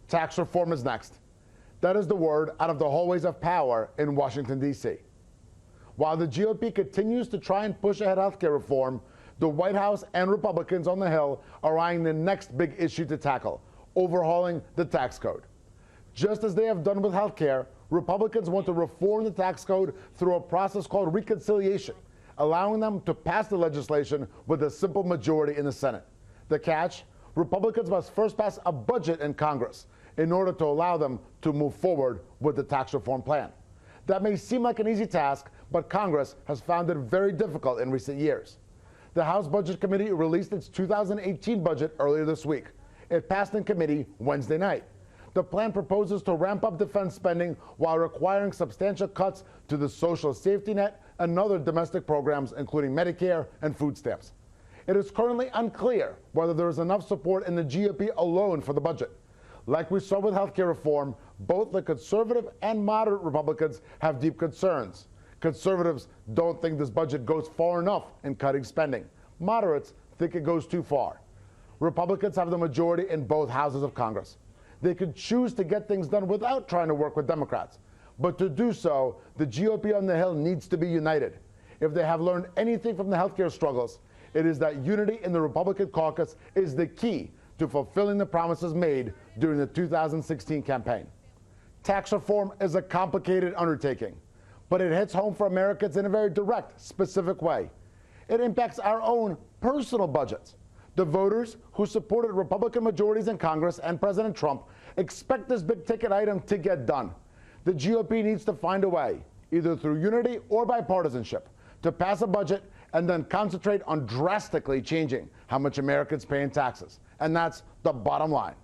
Tax reform is next. That is the word out of the hallways of power in Washington, D.C. While the GOP continues to try and push ahead healthcare reform, the White House and Republicans on the Hill are eyeing the next big issue to tackle, overhauling the tax code. Just as they have done with healthcare, Republicans want to reform the tax code through a process called reconciliation, allowing them to pass the legislation with a simple majority in the Senate. The catch? Republicans must first pass a budget in Congress in order to allow them to move forward with the tax reform plan. That may seem like an easy task, but Congress has found it very difficult in recent years. The House Budget Committee released its 2018 budget earlier this week. It passed in committee Wednesday night. The plan proposes to ramp up defense spending while requiring substantial cuts to the social safety net and other domestic programs, including Medicare and food stamps. It is currently unclear whether there is enough support in the GOP alone for the budget. Like we saw with healthcare reform, both the conservative and moderate Republicans have deep concerns. Conservatives don't think this budget goes far enough in cutting spending. Moderates think it goes too far. Republicans have the majority in both houses of Congress. They could choose to get things done without trying to work with Democrats. But to do so, the GOP on the Hill needs to be united. If they have learned anything from the healthcare struggles, it is that unity in the Republican caucus is the key to fulfilling the promises made during the 2016 campaign. Tax reform is a complicated undertaking, but it hits home for Americans in a very direct, specific way. It impacts our own personal budgets. The voters who supported Republican majorities in Congress and President Trump expect this big ticket item to get done. The GOP needs to find a way, either through unity or bipartisanship, to pass a budget and then concentrate on drastically changing how much Americans pay in taxes. And that's the bottom line.